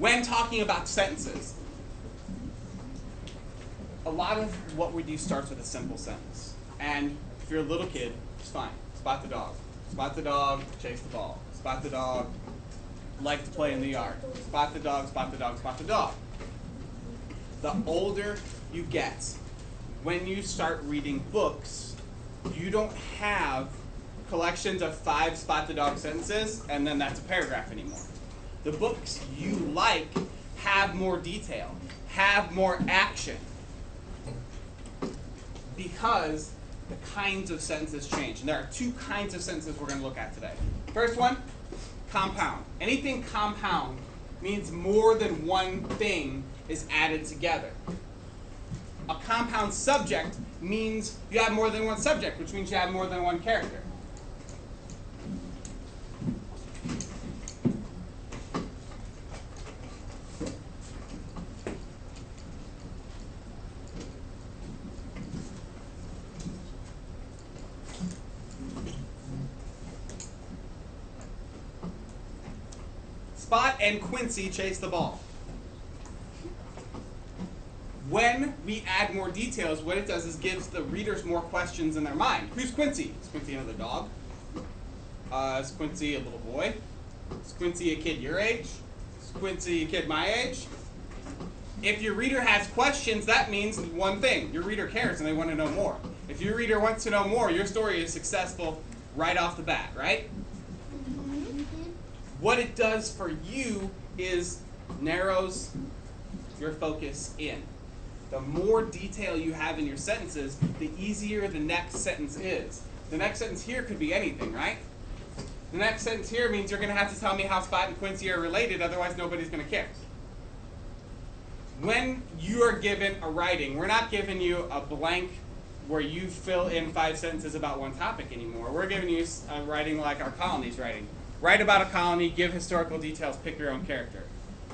when talking about sentences, a lot of what we do starts with a simple sentence. And if you're a little kid, it's fine. Spot the dog. Spot the dog, chase the ball. Spot the dog, like to play in the yard. Spot the dog, spot the dog, spot the dog. The older you get, when you start reading books, you don't have collections of 5 spot the dog sentences and then that's a paragraph anymore. The books you like have more detail, have more action, because the kinds of sentences change. And there are 2 kinds of sentences we're going to look at today. First one, compound. Anything compound means more than one thing is added together. A compound subject means you have more than one subject, which means you have more than one character. Spot and Quincy chase the ball. When we add more details, what it does is gives the readers more questions in their mind. Who's Quincy? Is Quincy another dog? Is Quincy a little boy? Is Quincy a kid your age? Is Quincy a kid my age? If your reader has questions, that means one thing. Your reader cares and they want to know more. If your reader wants to know more, your story is successful right off the bat, right? What it does for you is narrows your focus in. The more detail you have in your sentences, the easier the next sentence is. The next sentence here could be anything, right? The next sentence here means you're going to have to tell me how Spot and Quincy are related, otherwise nobody's going to care. When you are given a writing, we're not giving you a blank where you fill in 5 sentences about one topic anymore. We're giving you a writing like our colony's writing. Write about a colony, give historical details, pick your own character.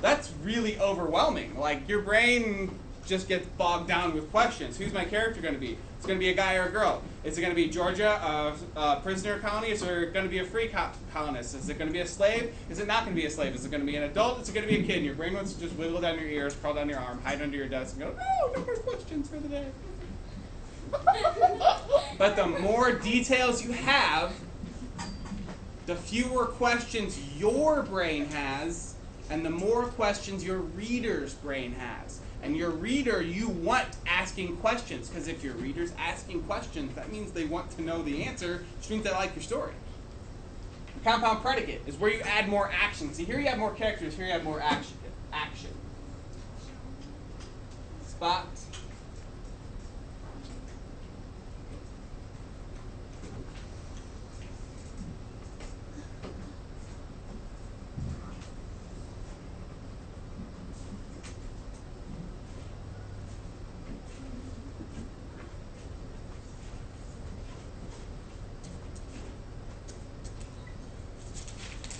That's really overwhelming. Like, your brain just gets bogged down with questions. Who's my character going to be? It's going to be a guy or a girl. Is it going to be Georgia, a prisoner colony? Is there going to be a free colonist? Is it going to be a slave? Is it not going to be a slave? Is it going to be an adult? Is it going to be a kid? And your brain wants to just wiggle down your ears, crawl down your arm, hide under your desk, and go, no more questions for the day. But the more details you have, the fewer questions your brain has, and the more questions your reader's brain has. And your reader, you want asking questions, because if your reader's asking questions, that means they want to know the answer, which means they like your story. Compound predicate is where you add more action. See, here you have more characters, here you have more action. Spot.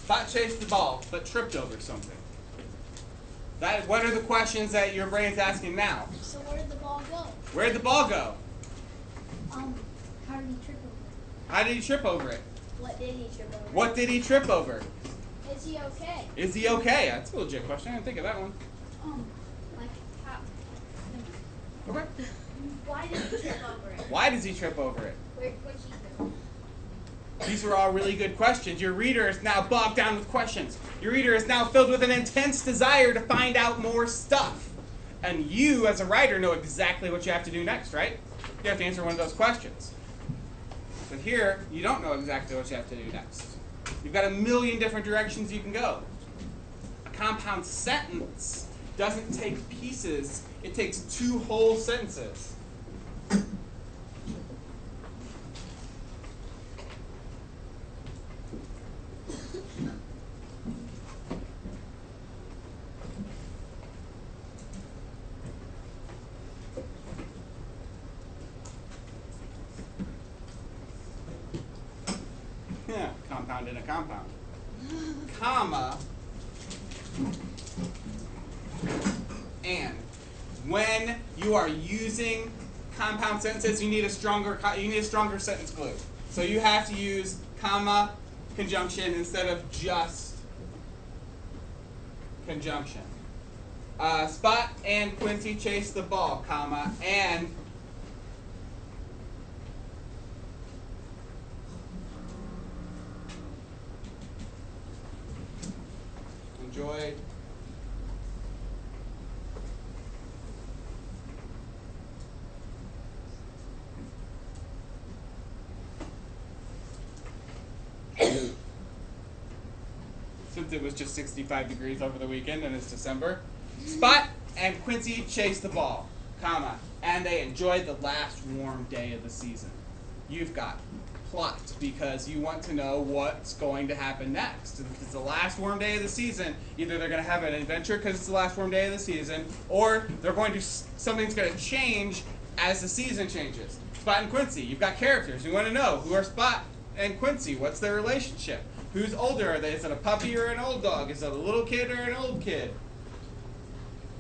Spot chased the ball, but tripped over something. What are the questions that your brain's asking now? So where did the ball go? Where did the ball go? How did he trip over it? How did he trip over it? What did he trip over? What did he trip over? Is he okay? Is he okay? That's a legit question. I didn't think of that one. Like how? Okay. Why did he trip over it? Why does he trip over it? Where'd he go? These are all really good questions. Your reader is now bogged down with questions. Your reader is now filled with an intense desire to find out more stuff. And you, as a writer, know exactly what you have to do next, right? You have to answer one of those questions. But here, you don't know exactly what you have to do next. You've got a million different directions you can go. A compound sentence doesn't take pieces. It takes 2 whole sentences. Yeah, compound in a compound. Comma and. When you are using compound sentences, you need a stronger sentence glue. So you have to use comma conjunction instead of just conjunction. Spot and Quincy chase the ball, comma, and enjoy since it was just 65 degrees over the weekend and it's December. Spot and Quincy chase the ball, comma, and they enjoyed the last warm day of the season. You've got plot because you want to know what's going to happen next. If it's the last warm day of the season, either they're going to have an adventure because it's the last warm day of the season, or they're going to something's going to change as the season changes. Spot and Quincy, you've got characters. You want to know who are Spot and Quincy. What's their relationship? Who's older? Are they? Is it a puppy or an old dog? Is it a little kid or an old kid?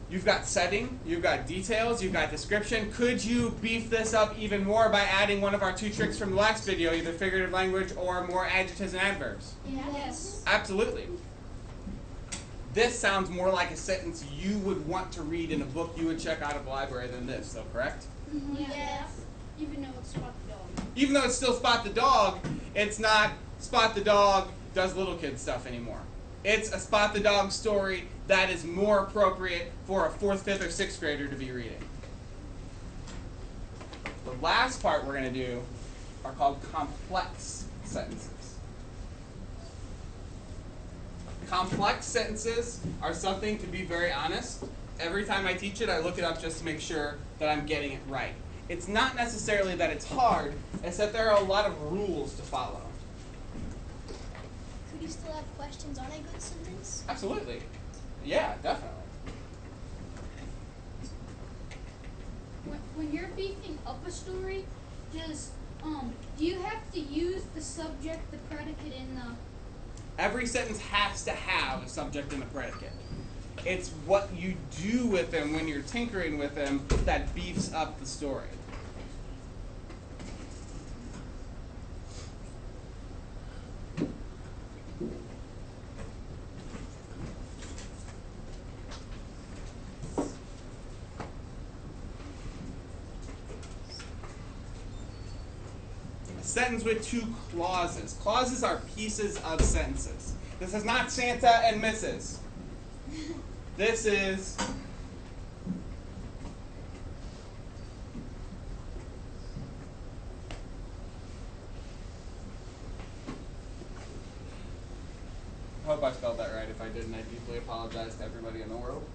You've got setting, you've got details, you've got description. Could you beef this up even more by adding one of our 2 tricks from the last video, either figurative language or more adjectives and adverbs? Yes. Absolutely. This sounds more like a sentence you would want to read in a book you would check out of a library than this, though, correct? Yes. Even though it's Spot the dog. Even though it's still Spot the dog, it's not Spot the dog does little kid stuff anymore. It's a Spot the Dog story that is more appropriate for a 4th, 5th, or 6th grader to be reading. The last part we're going to do are called complex sentences. Complex sentences are something, to be very honest, every time I teach it, I look it up just to make sure that I'm getting it right. It's not necessarily that it's hard, it's that there are a lot of rules to follow. Could you still have questions on a good sentence? Absolutely. Yeah, definitely. When you're beefing up a story, do you have to use the subject, the predicate in the... Every sentence has to have a subject and a predicate. It's what you do with them when you're tinkering with them that beefs up the story. Sentence with 2 clauses. Clauses are pieces of sentences. This is not Santa and Mrs. This is I hope I spelled that right. If I didn't, I deeply apologize to everybody in the world.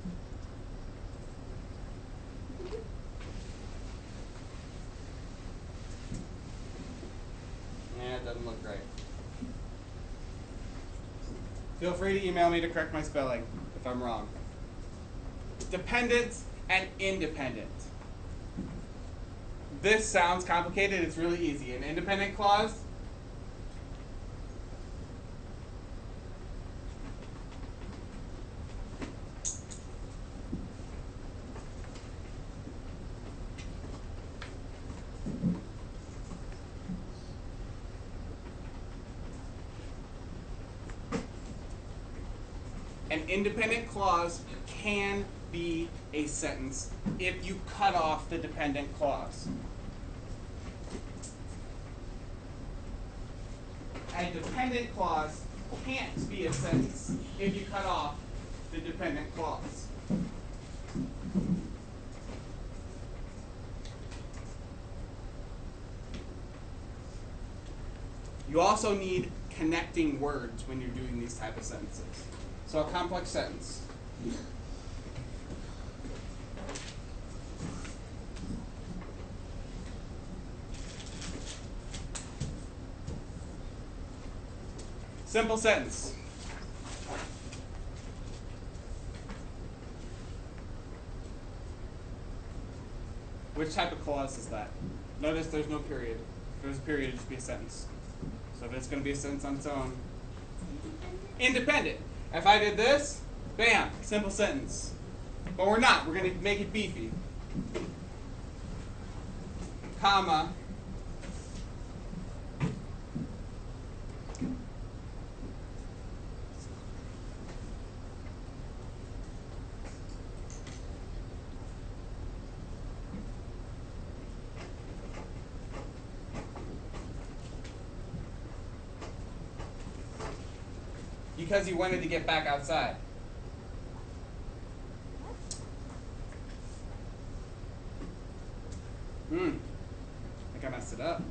Yeah, it doesn't look right. Feel free to email me to correct my spelling if I'm wrong. Dependent and independent. This sounds complicated. It's really easy. An independent clause an independent clause can be a sentence if you cut off the dependent clause. A dependent clause can't be a sentence if you cut off the dependent clause. You also need connecting words when you're doing these type of sentences. So a complex sentence. Simple sentence. Which type of clause is that? Notice there's no period. If there's a period, it'd just be a sentence. So if it's going to be a sentence on its own. Independent. If I did this, bam, simple sentence. But we're not. We're going to make it beefy. Comma. because he wanted to get back outside. I think I messed it up.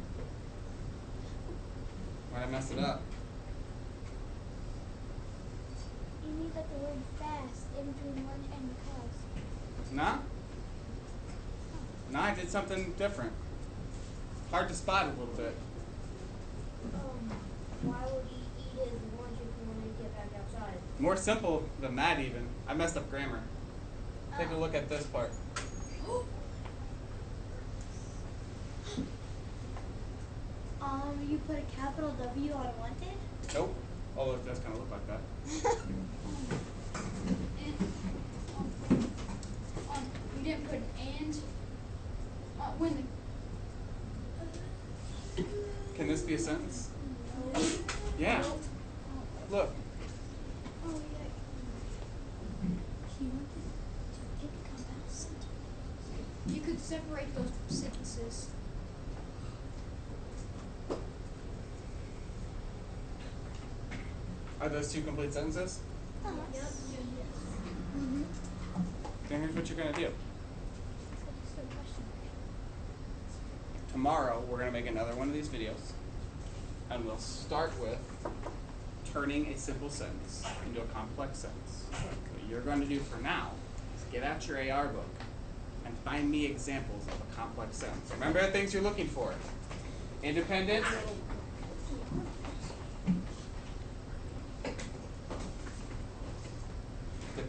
Why'd I mess it up? You need like the word fast in between one and because. Nah? Nah, I did something different. Hard to spot a little bit. Why would he eat his lunch if he wanted to get back outside? More simple than that even. I messed up grammar. Take a look at this part. You put a capital W on wanted? Nope. Although it does kind of look like that. You didn't put an and. When the Can this be a sentence? No. Yeah. Look. Oh yeah. He wanted to pick a compound sentence. you could separate those sentences. Are those two complete sentences? Yep. Mm-hmm. Then here's what you're going to do. What's the question? Tomorrow, we're going to make another one of these videos. And we'll start with turning a simple sentence into a complex sentence. What you're going to do for now is get out your AR book and find me examples of a complex sentence. Remember the things you're looking for. Independent.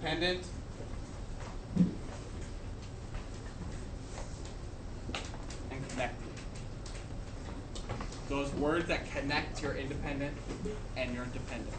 Dependent. And connected. Those words that connect your independent and your dependent.